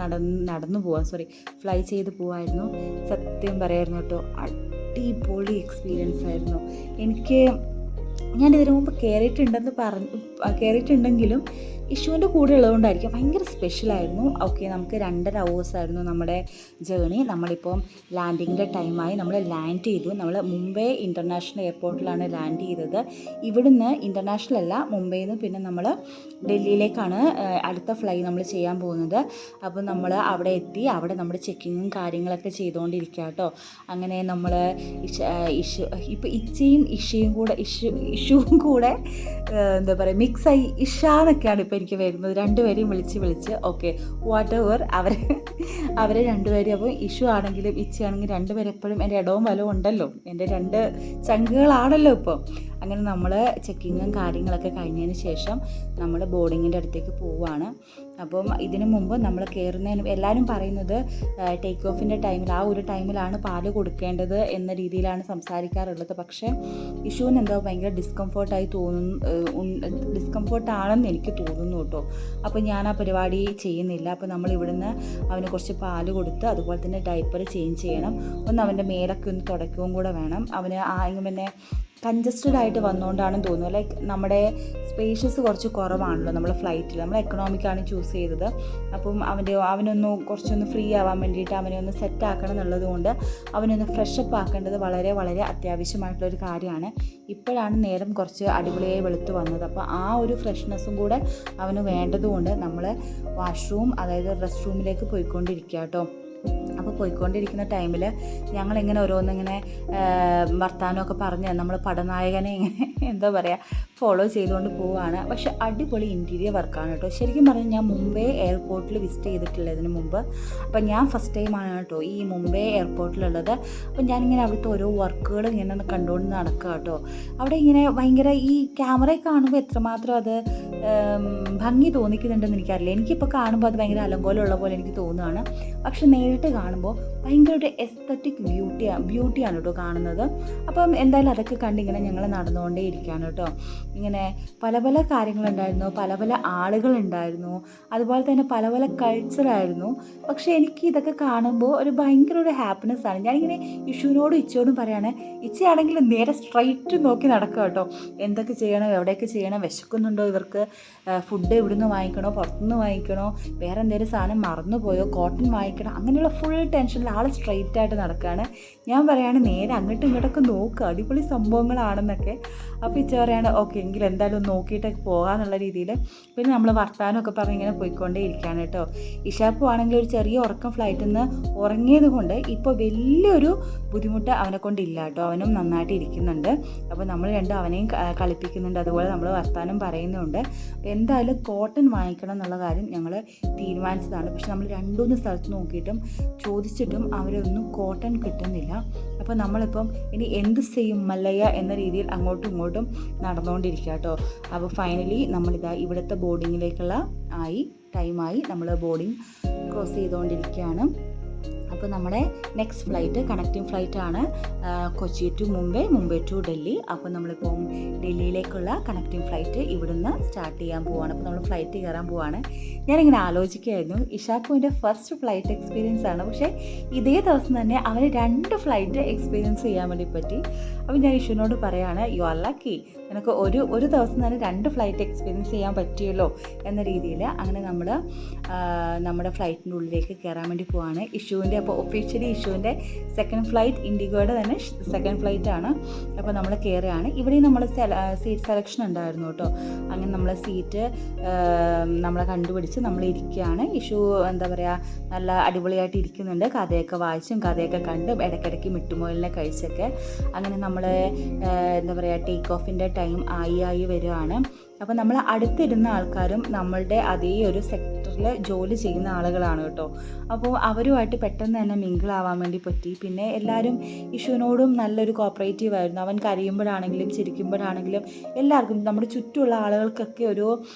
നടന്നു പോവാം, ഫ്ലൈ ചെയ്ത് പോവായിരുന്നു. സത്യം പറയായിരുന്നു കേട്ടോ, അടിപൊളി എക്സ്പീരിയൻസ് ആയിരുന്നു. ഞാനിതിനു മുമ്പ് കയറിയിട്ടുണ്ടെങ്കിലും ഇഷുവിൻ്റെ കൂടെ ഉള്ളതുകൊണ്ടായിരിക്കും ഭയങ്കര സ്പെഷ്യലായിരുന്നു. ഓക്കെ, നമുക്ക് 2.5 hours ആയിരുന്നു നമ്മുടെ ജേണി. നമ്മളിപ്പം ലാൻഡിങ്ങിൻ്റെ ടൈമായി. നമ്മൾ ലാൻഡ് ചെയ്തു. നമ്മൾ മുംബൈ ഇൻ്റർനാഷണൽ എയർപോർട്ടിലാണ് ലാൻഡ് ചെയ്തത്. ഇവിടുന്ന് ഇൻ്റർനാഷണൽ അല്ല, മുംബൈയിൽ നിന്ന് പിന്നെ നമ്മൾ ഡൽഹിയിലേക്കാണ് അടുത്ത ഫ്ലൈ നമ്മൾ ചെയ്യാൻ പോകുന്നത്. അപ്പോൾ നമ്മൾ അവിടെ എത്തി. അവിടെ നമ്മുടെ ചെക്കിങ്ങും കാര്യങ്ങളൊക്കെ ചെയ്തുകൊണ്ടിരിക്കുക കേട്ടോ. അങ്ങനെ നമ്മൾ ഇപ്പോൾ ഇഷുവും കൂടെ എന്താ പറയുക, മിക്സായി ഇഷ എന്നൊക്കെയാണ് ഇപ്പോൾ എനിക്ക് വരുന്നത്. രണ്ടുപേരെയും വിളിച്ച് ഓക്കെ വാട്ട് എവർ അവരെ രണ്ടുപേരും. അപ്പോൾ ഇഷു ആണെങ്കിലും ഇച്ചയാണെങ്കിലും രണ്ടുപേരും എപ്പോഴും എൻ്റെ ഇടവും വലവും ഉണ്ടല്ലോ, എൻ്റെ 2 ചങ്കുകളാണല്ലോ ഇപ്പോൾ. അങ്ങനെ നമ്മൾ ചെക്കിങ്ങും കാര്യങ്ങളൊക്കെ കഴിഞ്ഞതിന് ശേഷം നമ്മൾ ബോർഡിങ്ങിൻ്റെ അടുത്തേക്ക് പോവുകയാണ്. അപ്പം ഇതിനു മുമ്പ് നമ്മൾ കയറുന്നതിന് എല്ലാവരും പറയുന്നത് ടേക്ക് ഓഫിൻ്റെ ടൈമിൽ, ആ ഒരു ടൈമിലാണ് പാല് കൊടുക്കേണ്ടത് എന്ന രീതിയിലാണ് സംസാരിക്കാറുള്ളത്. പക്ഷേ ഇഷുവിന് എന്തോ ഭയങ്കര ഡിസ്കംഫോർട്ടാണെന്ന് എനിക്ക് തോന്നുന്നു കേട്ടോ. അപ്പോൾ ഞാൻ ആ പരിപാടി ചെയ്യുന്നില്ല. അപ്പോൾ നമ്മൾ ഇവിടുന്ന് അവന് കുറച്ച് പാല് കൊടുത്ത് അതുപോലെ തന്നെ ഡയപ്പർ ചേഞ്ച് ചെയ്യണം. ഒന്ന് അവൻ്റെ മേലൊക്കെ ഒന്ന് തുടയ്ക്കുകയും കൂടെ വേണം. അവന് പിന്നെ കൺജസ്റ്റഡ് ആയിട്ട് വന്നുകൊണ്ടാണെന്ന് തോന്നുന്നു. ലൈക്ക് നമ്മുടെ സ്പേഷ്യസ് കുറച്ച് കുറവാണല്ലോ നമ്മൾ ഫ്ലൈറ്റിൽ. നമ്മൾ എക്കണോമിക്കാണ് ചൂസ് ചെയ്തത്. അപ്പം കുറച്ചൊന്ന് ഫ്രീ ആവാൻ വേണ്ടിയിട്ട് അവനെ ഒന്ന് സെറ്റ് ആക്കണം എന്നുള്ളത് കൊണ്ട് അവനൊന്ന് ഫ്രഷപ്പ് ആക്കേണ്ടത് വളരെ വളരെ അത്യാവശ്യമായിട്ടുള്ളൊരു കാര്യമാണ്. ഇപ്പോഴാണ് നേരം കുറച്ച് അടിപൊളിയായി വെളുത്ത് വന്നത്. അപ്പോൾ ആ ഒരു ഫ്രഷ്നെസ്സും കൂടെ അവന് വേണ്ടതുകൊണ്ട് നമ്മൾ വാഷ്റൂം, അതായത് റെസ്റ്റ് റൂമിലേക്ക് പോയിക്കൊണ്ടിരിക്കുക കേട്ടോ. അപ്പോൾ പോയിക്കൊണ്ടിരിക്കുന്ന ടൈമിൽ ഞങ്ങളിങ്ങനെ ഓരോന്നിങ്ങനെ വർത്താനമൊക്കെ പറഞ്ഞ് നമ്മൾ പടനായകനെ ഇങ്ങനെ എന്താ പറയുക ഫോളോ ചെയ്തുകൊണ്ട് പോവുകയാണ്. പക്ഷെ അടിപൊളി ഇൻറ്റീരിയർ വർക്കാണ് കേട്ടോ. ശരിക്കും പറഞ്ഞാൽ ഞാൻ മുംബൈ എയർപോർട്ടിൽ വിസിറ്റ് ചെയ്തിട്ടില്ല ഇതിന് മുമ്പ്. അപ്പം ഞാൻ ഫസ്റ്റ് ടൈമാണ് കേട്ടോ ഈ മുംബൈ എയർപോർട്ടിലുള്ളത്. അപ്പം ഞാനിങ്ങനെ അവിടുത്തെ ഓരോ വർക്കുകൾ ഇങ്ങനെ കണ്ടുകൊണ്ട് നടക്കുക കേട്ടോ. അവിടെ ഇങ്ങനെ ഭയങ്കര ഈ ക്യാമറയിൽ കാണുമ്പോൾ എത്രമാത്രം അത് ഭംഗി തോന്നിക്കുന്നുണ്ടെന്ന് എനിക്കറിയില്ല. എനിക്കിപ്പോൾ കാണുമ്പോൾ അത് ഭയങ്കര അലങ്കോലമുള്ള പോലെ എനിക്ക് തോന്നുകയാണ്. പക്ഷെ നേരിട്ട് കാണുമ്പോൾ ഭയങ്കര ഒരു എസ്തറ്റിക് ബ്യൂട്ടിയാണ് കേട്ടോ കാണുന്നത്. അപ്പം എന്തായാലും അതൊക്കെ കണ്ടിങ്ങനെ ഞങ്ങൾ നടന്നുകൊണ്ടേ ഇരിക്കുകയാണ് കേട്ടോ. ഇങ്ങനെ പല പല കാര്യങ്ങളുണ്ടായിരുന്നു, പല പല ആളുകളുണ്ടായിരുന്നു, അതുപോലെ തന്നെ പല പല കൾച്ചറായിരുന്നു. പക്ഷേ എനിക്ക് ഇതൊക്കെ കാണുമ്പോൾ ഭയങ്കര ഒരു ഹാപ്പിനെസ്സാണ്. ഞാനിങ്ങനെ ഇച്ചയോടും പറയാണ്, ഇച്ചയാണെങ്കിൽ നേരെ സ്ട്രൈറ്റ് നോക്കി നടക്കുക കേട്ടോ. എന്തൊക്കെ ചെയ്യണം, എവിടെയൊക്കെ ചെയ്യണം, വിശക്കുന്നുണ്ടോ, ഇവർക്ക് ഫുഡ് ഇവിടുന്ന് വാങ്ങിക്കണോ, പുറത്തുനിന്ന് വാങ്ങിക്കണോ, വേറെ എന്തെങ്കിലും സാധനം മറന്നുപോയോ, കോട്ടൺ വാങ്ങിക്കണം, അങ്ങനെയുള്ള ഫുൾ ടെൻഷനിൽ ആൾ സ്ട്രൈറ്റ് ആയിട്ട് നടക്കുകയാണ്. ഞാൻ പറയാണ് നേരെ അങ്ങോട്ടും ഇങ്ങോട്ടൊക്കെ നോക്കുക, അടിപൊളി സംഭവങ്ങളാണെന്നൊക്കെ. അപ്പോൾ ഇച്ച പറയാണ് ഓക്കെ എങ്കിൽ എന്തായാലും ഒന്ന് നോക്കിയിട്ടൊക്കെ പോകാമെന്നുള്ള രീതിയിൽ പിന്നെ നമ്മൾ വർത്താനമൊക്കെ പറഞ്ഞ് ഇങ്ങനെ പോയിക്കൊണ്ടേ ഇരിക്കുകയാണ് കേട്ടോ. ഇഷാപ്പു ആണെങ്കിൽ ഒരു ചെറിയ ഉറക്കം ഫ്ലൈറ്റിൽ നിന്ന് ഉറങ്ങിയത് കൊണ്ട് ഇപ്പോൾ വലിയൊരു ബുദ്ധിമുട്ട് അവനെ കൊണ്ടില്ല കേട്ടോ. അവനും നന്നായിട്ട് ഇരിക്കുന്നുണ്ട്. അപ്പോൾ നമ്മൾ രണ്ടും അവനെയും കളിപ്പിക്കുന്നുണ്ട്, അതുപോലെ നമ്മൾ വർത്താനം പറയുന്നുണ്ട്. എന്തായാലും കോട്ടൺ വാങ്ങിക്കണം എന്നുള്ള കാര്യം ഞങ്ങൾ തീരുമാനിച്ചതാണ്. പക്ഷെ നമ്മൾ 2-3 സ്ഥലത്ത് നോക്കിയിട്ടും ചോദിച്ചിട്ടും അവരൊന്നും കോട്ടൺ കിട്ടുന്നില്ല. അപ്പോൾ നമ്മളിപ്പം ഇനി എന്ത് ചെയ്യും മല്ലയ്യ എന്ന രീതിയിൽ അങ്ങോട്ടും ഇങ്ങോട്ടും നടന്നുകൊണ്ടിരിക്കുക കേട്ടോ. അപ്പോൾ ഫൈനലി നമ്മളിതാ ഇവിടുത്തെ ബോർഡിങ്ങിലേക്കുള്ള ടൈമായി. നമ്മൾ ബോർഡിങ് ക്രോസ് ചെയ്തുകൊണ്ടിരിക്കുകയാണ്. അപ്പോൾ നമ്മുടെ നെക്സ്റ്റ് ഫ്ലൈറ്റ് കണക്റ്റിംഗ് ഫ്ലൈറ്റാണ് കൊച്ചി ടു മുംബൈ ടു ഡൽഹി. അപ്പോൾ നമ്മളിപ്പം ഡൽഹിയിലേക്കുള്ള കണക്റ്റിംഗ് ഫ്ലൈറ്റ് ഇവിടുന്ന് സ്റ്റാർട്ട് ചെയ്യാൻ പോവുകയാണ്. അപ്പോൾ നമ്മൾ ഫ്ലൈറ്റ് കയറാൻ പോവുകയാണ്. ഞാനിങ്ങനെ ആലോചിക്കുകയായിരുന്നു, ഇഷാക്കുവിൻ്റെ ഫസ്റ്റ് ഫ്ലൈറ്റ് എക്സ്പീരിയൻസ് ആണ്. പക്ഷേ ഇതേ ദിവസം തന്നെ അവന് 2 ഫ്ലൈറ്റ് എക്സ്പീരിയൻസ് ചെയ്യാൻ വേണ്ടി പറ്റി. അപ്പോൾ ഞാൻ ഇഷുവിനോട് പറയുകയാണ്, യു ആർ ലക്കി, എനിക്ക് ഒരു ദിവസം തന്നെ 2 ഫ്ലൈറ്റ് എക്സ്പീരിയൻസ് ചെയ്യാൻ പറ്റിയല്ലോ എന്ന രീതിയിൽ. അങ്ങനെ നമ്മൾ നമ്മുടെ ഫ്ലൈറ്റിൻ്റെ ഉള്ളിലേക്ക് കയറാൻ വേണ്ടി പോവാണ്. ഇഷുവിൻ്റെ അപ്പോൾ ഒഫീഷ്യലി ഇഷുവിൻ്റെ സെക്കൻഡ് ഫ്ലൈറ്റ് ഇൻഡിഗോയുടെ തന്നെ സെക്കൻഡ് ഫ്ലൈറ്റാണ്. അപ്പോൾ നമ്മൾ കയറുകയാണ്. ഇവിടെ നമ്മൾ സീറ്റ് സെലക്ഷൻ ഉണ്ടായിരുന്നു കേട്ടോ. അങ്ങനെ നമ്മൾ സീറ്റ് നമ്മളെ കണ്ടുപിടിച്ച് നമ്മൾ ഇരിക്കുകയാണ്. ഇഷു എന്താ പറയുക നല്ല അടിപൊളിയായിട്ട് ഇരിക്കുന്നുണ്ട്. കഥയൊക്കെ വായിച്ചും കഥയൊക്കെ കണ്ടും ഇടയ്ക്കിടയ്ക്ക് മിട്ടുമോലിനെ കഴിച്ചൊക്കെ. അങ്ങനെ നമ്മൾ എന്താ പറയുക ടേക്ക് ഓഫിൻ്റെ ടൈം ആയി വരികയാണ്. അപ്പോൾ നമ്മൾ അടുത്തിരുന്ന ആൾക്കാരും നമ്മളുടെ അതേ ഒരു സെക്ടറിൽ ജോലി ചെയ്യുന്ന ആളുകളാണ് കേട്ടോ. അപ്പോൾ അവരുമായിട്ട് പെട്ടെന്ന് തന്നെ മിങ്കിളാവാൻ വേണ്ടി പറ്റി. പിന്നെ എല്ലാവരും ഇഷുവിനോടും നല്ലൊരു കോപ്പറേറ്റീവ് ആയിരുന്നു. അവൻ കരയുമ്പോഴാണെങ്കിലും ചിരിക്കുമ്പോഴാണെങ്കിലും എല്ലാവർക്കും നമ്മുടെ ചുറ്റുമുള്ള ആളുകൾക്കൊക്കെ ഒരു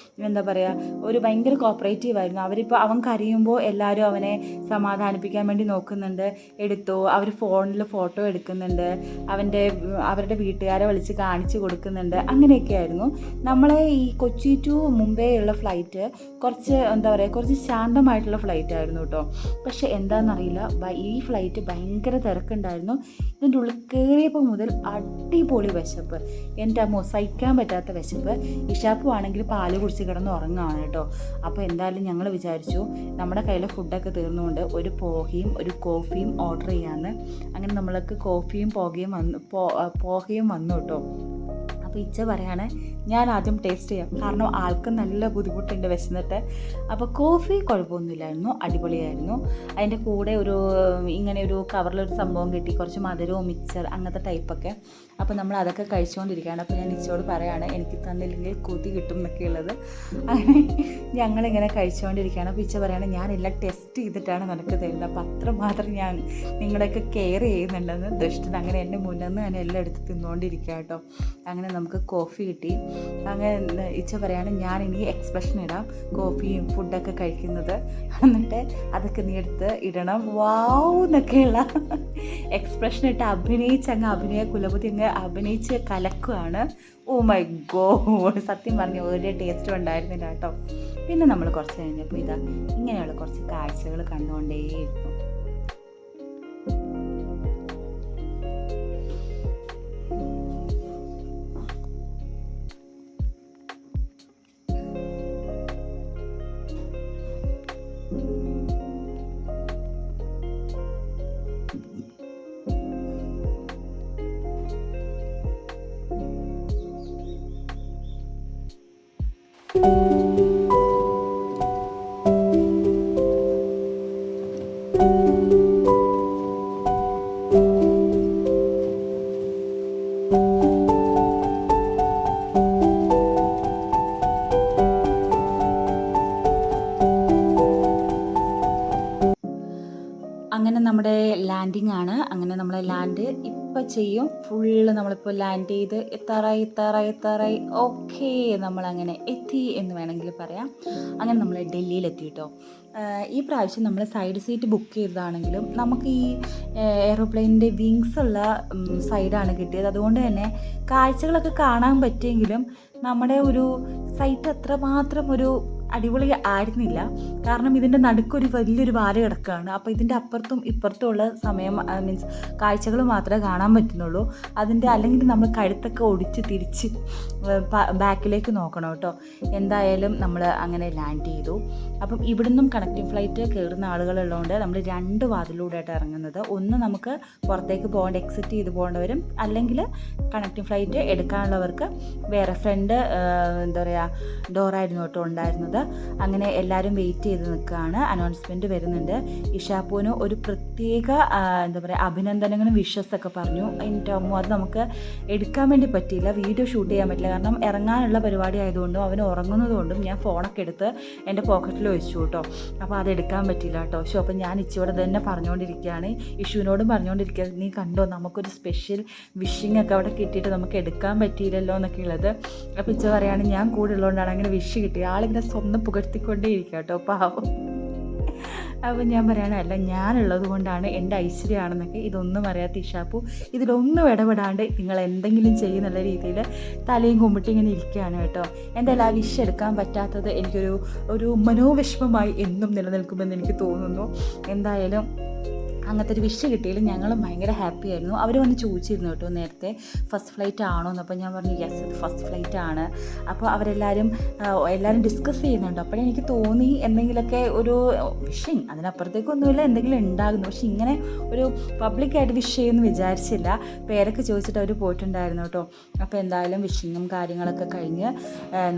എന്താ പറയുക, ഒരു ഭയങ്കര കോപ്പറേറ്റീവ് ആയിരുന്നു. അവൻ കരയുമ്പോൾ എല്ലാവരും അവനെ സമാധാനിപ്പിക്കാൻ വേണ്ടി നോക്കുന്നുണ്ട്, എടുത്തോ, അവർ ഫോണിൽ ഫോട്ടോ എടുക്കുന്നുണ്ട്, അവരുടെ വീട്ടുകാരെ വിളിച്ച് കാണിച്ചു കൊടുക്കുന്നുണ്ട്. അങ്ങനെയൊക്കെ ആയിരുന്നു. നമ്മളെ ഈ കൊച്ചി ടു മുംബൈ ഉള്ള ഫ്ലൈറ്റ് കുറച്ച് ശാന്തമായിട്ടുള്ള ഫ്ലൈറ്റ് ആയിരുന്നു കേട്ടോ. പക്ഷെ എന്താണെന്നറിയില്ല, ഈ ഫ്ലൈറ്റ് ഭയങ്കര തിരക്കുണ്ടായിരുന്നു. ഇതിൻ്റെ ഉള്ളിൽ കയറിയപ്പോൾ മുതൽ അടിപൊളി വിശപ്പ്, എൻ്റെ അമ്മോ സഹിക്കാൻ പറ്റാത്ത വിശപ്പ്. ഇഷാപ്പു ആണെങ്കിൽ പാല് കുടിച്ച് കിടന്ന് ഉറങ്ങുകയാണ് കേട്ടോ. അപ്പോൾ എന്തായാലും ഞങ്ങൾ വിചാരിച്ചു നമ്മുടെ കയ്യിൽ ഫുഡൊക്കെ തീർന്നുകൊണ്ട് ഒരു പോഹയും ഒരു കോഫിയും ഓർഡർ ചെയ്യാമെന്ന്. അങ്ങനെ നമ്മൾക്ക് കോഫിയും പോഹയും വന്നു കേട്ടോ. അപ്പോൾ ഇച്ച പറയാണ് ഞാൻ ആദ്യം ടേസ്റ്റ് ചെയ്യാം, കാരണം ആൾക്ക് നല്ല ബുദ്ധിമുട്ടുണ്ട് വിശന്നിട്ട്. അപ്പോൾ കോഫി കുഴപ്പമൊന്നുമില്ലായിരുന്നു, അടിപൊളിയായിരുന്നു. അതിൻ്റെ കൂടെ ഇങ്ങനെ ഒരു കവറിലൊരു സംഭവം കിട്ടി, കുറച്ച് മധുരവും മിക്സർ അങ്ങനത്തെ ടൈപ്പൊക്കെ. അപ്പോൾ നമ്മൾ അതൊക്കെ കഴിച്ചുകൊണ്ടിരിക്കുകയാണ്. അപ്പോൾ ഞാൻ ഇച്ചോട് പറയാണ് എനിക്ക് തന്നില്ലെങ്കിൽ കൊതി കിട്ടും എന്നൊക്കെ ഉള്ളത്. അങ്ങനെ ഞങ്ങളിങ്ങനെ കഴിച്ചുകൊണ്ടിരിക്കുകയാണ്. അപ്പോൾ ഇച്ച പറയാണ് ഞാനെല്ലാം ടെസ്റ്റ് ചെയ്തിട്ടാണ് നിനക്ക് തരുന്നത്, അപ്പോൾ അത്രമാത്രം ഞാൻ നിങ്ങളെയൊക്കെ കെയർ ചെയ്യുന്നുണ്ടെന്ന്. ദുഷ്ടൻ അങ്ങനെ എൻ്റെ മുന്നിൽ നിന്ന് തന്നെ എല്ലാം എടുത്ത് തിന്നുകൊണ്ടിരിക്കുക കേട്ടോ. അങ്ങനെ നമുക്ക് കോഫി കിട്ടി. അങ്ങനെ ഇച്ച പറയാണ് ഞാൻ ഇനി എക്സ്പ്രഷൻ ഇടാം കോഫിയും ഫുഡൊക്കെ കഴിക്കുന്നത്, എന്നിട്ട് അതൊക്കെ നീ എടുത്ത് ഇടണം വാവ് എന്നൊക്കെയുള്ള എക്സ്പ്രഷൻ ഇട്ട് അഭിനയ കുലപതി അങ്ങ് അഭിനയിച്ച് കലക്കുകയാണ്. ഓ മൈ ഗോഡ്, സത്യം പറഞ്ഞ ഒരു ടേസ്റ്റും ഉണ്ടായിരുന്നില്ല കേട്ടോ. പിന്നെ നമ്മൾ കുറച്ച് കഴിഞ്ഞപ്പോൾ ഇങ്ങനെയുള്ള കുറച്ച് കാഴ്ചകൾ കണ്ടുകൊണ്ടേയിരുന്നു. അങ്ങനെ നമ്മുടെ ലാൻഡിങ് ആണ്. അങ്ങനെ നമ്മൾ ലാൻഡ് ഇപ്പം ചെയ്യും. ഫുള്ള് നമ്മളിപ്പോൾ ലാൻഡ് ചെയ്ത് എത്താറായി ഓക്കെ, നമ്മളങ്ങനെ എത്തി എന്ന് വേണമെങ്കിൽ പറയാം. അങ്ങനെ നമ്മൾ ഡൽഹിയിലെത്തി കേട്ടോ. ഈ പ്രാവശ്യം നമ്മൾ സൈഡ് സീറ്റ് ബുക്ക് ചെയ്തതാണെങ്കിലും നമുക്ക് ഈ എയ്റോപ്ലെയിനിൻ്റെ വിങ്സ് ഉള്ള സൈഡാണ് കിട്ടിയത്. അതുകൊണ്ട് തന്നെ കാഴ്ചകളൊക്കെ കാണാൻ പറ്റിയെങ്കിലും നമ്മുടെ ഒരു സൈറ്റ് അത്രമാത്രം ഒരു അടിപൊളി ആയിരുന്നില്ല. കാരണം ഇതിൻ്റെ നടുക്കൊരു വലിയൊരു വാര കിടക്കുകയാണ്. അപ്പോൾ ഇതിൻ്റെ അപ്പുറത്തും ഇപ്പുറത്തും ഉള്ള മീൻസ് കാഴ്ചകൾ മാത്രമേ കാണാൻ പറ്റുന്നുള്ളൂ. അല്ലെങ്കിൽ നമ്മൾ കഴുത്തൊക്കെ ഒടിച്ച് തിരിച്ച് ബാക്കിലേക്ക് നോക്കണം കേട്ടോ. എന്തായാലും നമ്മൾ അങ്ങനെ ലാൻഡ് ചെയ്തു. അപ്പം ഇവിടുന്നും കണക്റ്റിംഗ് ഫ്ലൈറ്റ് കയറുന്ന ആളുകളുള്ളതുകൊണ്ട് നമ്മൾ 2 വാതിലൂടെയായിട്ട് ഇറങ്ങുന്നത്. ഒന്ന് നമുക്ക് പുറത്തേക്ക് എക്സിറ്റ് ചെയ്ത് പോകേണ്ടവരും, അല്ലെങ്കിൽ കണക്റ്റിംഗ് ഫ്ലൈറ്റ് എടുക്കാനുള്ളവർക്ക് വേറെ ഫ്രണ്ട് ഡോറായിരുന്നു കേട്ടോ ഉണ്ടായിരുന്നത്. അങ്ങനെ എല്ലാവരും വെയിറ്റ് ചെയ്ത് നിൽക്കുകയാണ്. അനൗൺസ്മെൻറ്റ് വരുന്നുണ്ട്. ഇഷാപ്പുവിന് ഒരു പ്രത്യേക അഭിനന്ദനങ്ങളും വിഷസൊക്കെ പറഞ്ഞു. എൻ്റെ അമ്മ അത് നമുക്ക് എടുക്കാൻ വേണ്ടി പറ്റിയില്ല, വീഡിയോ ഷൂട്ട് ചെയ്യാൻ പറ്റില്ല. കാരണം ഇറങ്ങാനുള്ള പരിപാടി ആയതുകൊണ്ടും അവന് ഉറങ്ങുന്നതുകൊണ്ടും ഞാൻ ഫോണൊക്കെ എടുത്ത് എൻ്റെ പോക്കറ്റിൽ വെച്ചു കേട്ടോ. അപ്പോൾ അതെടുക്കാൻ പറ്റില്ല കേട്ടോ. അപ്പോൾ ഞാൻ ഇച്ചിവിടെ തന്നെ പറഞ്ഞുകൊണ്ടിരിക്കുകയാണ്, ഇഷുവിനോടും പറഞ്ഞുകൊണ്ടിരിക്കുക, നീ കണ്ടോ നമുക്കൊരു സ്പെഷ്യൽ വിഷിംഗ് ഒക്കെ അവിടെ കിട്ടിയിട്ട് നമുക്ക് എടുക്കാൻ പറ്റിയില്ലല്ലോ എന്നൊക്കെ ഉള്ളത്. അപ്പോൾ ഇച്ച പറയാണ് ഞാൻ കൂടെ ഉള്ളതുകൊണ്ടാണ് അങ്ങനെ വിഷ് കിട്ടി. ആളിങ്ങനെ സ്വന്തം പുകഴ്ത്തിക്കൊണ്ടേ ഇരിക്കുക കേട്ടോ, പാവം. അപ്പോൾ ഞാൻ പറയാണ് അല്ല ഞാനുള്ളത് കൊണ്ടാണ്, എൻ്റെ ഐശ്വര്യമാണെന്നൊക്കെ. ഇതൊന്നും അറിയാത്ത ഇഷാപ്പു ഇതിലൊന്നും ഇടപെടാണ്ട് നിങ്ങൾ എന്തെങ്കിലും ചെയ്യുന്നുള്ള രീതിയിൽ തലയും കുമ്പിട്ട് ഇങ്ങനെ ഇരിക്കുകയാണ് കേട്ടോ. എന്തായാലും ആ വിഷ് എടുക്കാൻ പറ്റാത്തത് എനിക്കൊരു മനോവിഷമമായി എന്നും നിലനിൽക്കുമെന്ന് എനിക്ക് തോന്നുന്നു. എന്തായാലും അങ്ങനത്തെ ഒരു വിഷ് കിട്ടിയാലും ഞങ്ങളും ഭയങ്കര ഹാപ്പി ആയിരുന്നു. അവർ വന്ന് ചോദിച്ചിരുന്നു കേട്ടോ നേരത്തെ ഫസ്റ്റ് ഫ്ലൈറ്റ് ആണോ എന്ന്. അപ്പോൾ ഞാൻ പറഞ്ഞു യെസ് ഇത് ഫസ്റ്റ് ഫ്ലൈറ്റ് ആണ്. അപ്പോൾ എല്ലാവരും ഡിസ്കസ് ചെയ്യുന്നുണ്ട്. അപ്പോഴേ എനിക്ക് തോന്നി എന്തെങ്കിലുമൊക്കെ ഒരു വിഷിങ്, അതിനപ്പുറത്തേക്കൊന്നുമില്ല, എന്തെങ്കിലും ഉണ്ടാകുന്നു. പക്ഷെ ഇങ്ങനെ ഒരു പബ്ലിക്കായിട്ട് വിഷ് ചെയ്യുമെന്ന് വിചാരിച്ചില്ല. പേരൊക്കെ ചോദിച്ചിട്ട് അവർ പോയിട്ടുണ്ടായിരുന്നു കേട്ടോ. അപ്പോൾ എന്തായാലും വിഷിങ്ങും കാര്യങ്ങളൊക്കെ കഴിഞ്ഞ്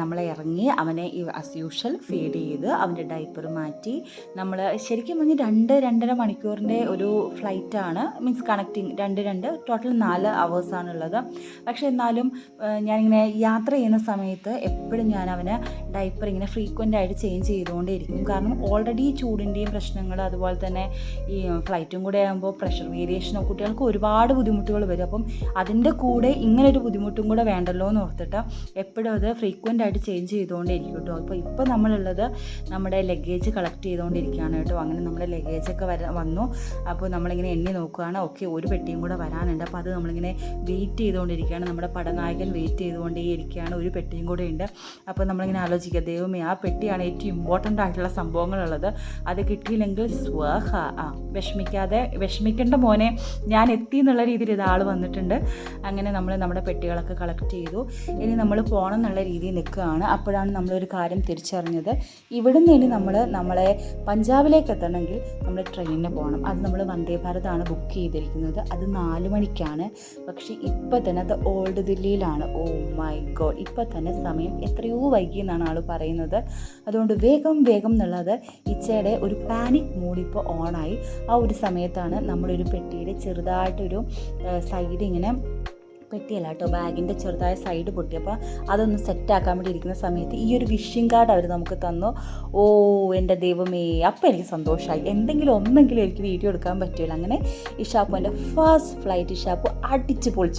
നമ്മളെ ഇറങ്ങി അവനെ ആസ് യൂഷ്വൽ ഫീഡ് ചെയ്ത് അവൻ്റെ ഡൈപ്പർ മാറ്റി നമ്മൾ ശരിക്കും പറഞ്ഞ് 2-2.5 മണിക്കൂറിൻ്റെ ഒരു ഒരു ഫ്ലൈറ്റാണ്, മീൻസ് കണക്റ്റിംഗ് രണ്ട് ടോട്ടൽ 4 അവേഴ്സാണുള്ളത്. പക്ഷേ എന്നാലും ഞാനിങ്ങനെ യാത്ര ചെയ്യുന്ന സമയത്ത് എപ്പോഴും ഞാൻ അവന് ഡൈപ്പർ ഇങ്ങനെ ഫ്രീക്വൻ്റ് ആയിട്ട് ചേഞ്ച് ചെയ്തുകൊണ്ടേയിരിക്കും. കാരണം ഓൾറെഡി ചൂടിൻ്റെയും പ്രശ്നങ്ങൾ, അതുപോലെ തന്നെ ഈ ഫ്ലൈറ്റും കൂടെ ആകുമ്പോൾ പ്രഷർ വേരിയേഷനോ കുട്ടികൾക്ക് ഒരുപാട് ബുദ്ധിമുട്ടുകൾ വരും. അപ്പം അതിൻ്റെ കൂടെ ഇങ്ങനൊരു ബുദ്ധിമുട്ടും കൂടെ വേണ്ടല്ലോ എന്ന് ഓർത്തിട്ട് എപ്പോഴും അത് ഫ്രീക്വൻ്റ് ആയിട്ട് ചേഞ്ച് ചെയ്തുകൊണ്ടേയിരിക്കും കേട്ടോ. ഇപ്പോൾ നമ്മളുള്ളത് നമ്മുടെ ലഗേജ് കളക്ട് ചെയ്തുകൊണ്ടിരിക്കുകയാണ് കേട്ടോ. അങ്ങനെ നമ്മുടെ ലഗേജൊക്കെ വന്നു. അപ്പോൾ നമ്മളിങ്ങനെ എണ്ണി നോക്കുകയാണ്. ഓക്കെ, ഒരു പെട്ടിയും കൂടെ വരാനുണ്ട്. അപ്പോൾ അത് നമ്മളിങ്ങനെ വെയിറ്റ് ചെയ്തുകൊണ്ടിരിക്കുകയാണ്. നമ്മുടെ പടനായകൻ വെയിറ്റ് ചെയ്തുകൊണ്ടേയിരിക്കുകയാണ്. ഒരു പെട്ടിയും കൂടെ ഉണ്ട്. അപ്പോൾ നമ്മളിങ്ങനെ ആലോചിക്കുക, ദൈവമേ ആ പെട്ടിയാണ് ഏറ്റവും ഇമ്പോർട്ടൻ്റ് ആയിട്ടുള്ള സംഭവങ്ങളുള്ളത്. അത് കിട്ടിയില്ലെങ്കിൽ വിഷമിക്കേണ്ട മോനെ, ഞാൻ എത്തി എന്നുള്ള രീതിയിൽ ഇതാൾ വന്നിട്ടുണ്ട്. അങ്ങനെ നമ്മൾ നമ്മുടെ പെട്ടികളൊക്കെ കളക്ട് ചെയ്തു. ഇനി നമ്മൾ പോകണം എന്നുള്ള രീതിയിൽ നിൽക്കുകയാണ്. അപ്പോഴാണ് നമ്മളൊരു കാര്യം തിരിച്ചറിഞ്ഞത്. ഇവിടുന്ന് ഇനി നമ്മളെ പഞ്ചാബിലേക്ക് എത്തണമെങ്കിൽ നമ്മൾ ട്രെയിനിന് പോകണം. അത് നമ്മൾ വന്ദേ ഭാരതാണ് ബുക്ക് ചെയ്തിരിക്കുന്നത്. അത് 4 മണിക്കാണ്. പക്ഷേ ഇപ്പോൾ തന്നെ അത് ഓൾഡ് ദില്ലിയിലാണ്. ഓ മൈ ഗോഡ്, ഇപ്പോൾ തന്നെ സമയം എത്രയോ വൈകിയെന്നാണ് ആൾ പറയുന്നത്. അതുകൊണ്ട് വേഗം എന്നുള്ളത് ഇച്ചയുടെ ഒരു പാനിക് മൂഡ് ഇപ്പോൾ ഓണായി. ആ ഒരു സമയത്താണ് നമ്മളൊരു പെട്ടിയുടെ ചെറുതായിട്ടൊരു സൈഡ് ഇങ്ങനെ, പെട്ടിയല്ല കേട്ടോ, ബാഗിൻ്റെ ചെറുതായ സൈഡ് പൊട്ടി. അപ്പോൾ അതൊന്ന് സെറ്റാക്കാൻ വേണ്ടി ഇരിക്കുന്ന സമയത്ത് ഈ ഒരു വിഷിംഗ് കാർഡ് അവർ നമുക്ക് തന്നു. ഓ എൻ്റെ ദൈവമേ, അപ്പോൾ എനിക്ക് സന്തോഷമായി. ഒന്നെങ്കിലും എനിക്ക് വീഡിയോ എടുക്കാൻ പറ്റുമല്ലോ. അങ്ങനെ ഇഷാപ്പു എൻ്റെ ഫസ്റ്റ് ഫ്ലൈറ്റ് ഇഷാപ്പു അടിച്ച് പൊളിച്ചു.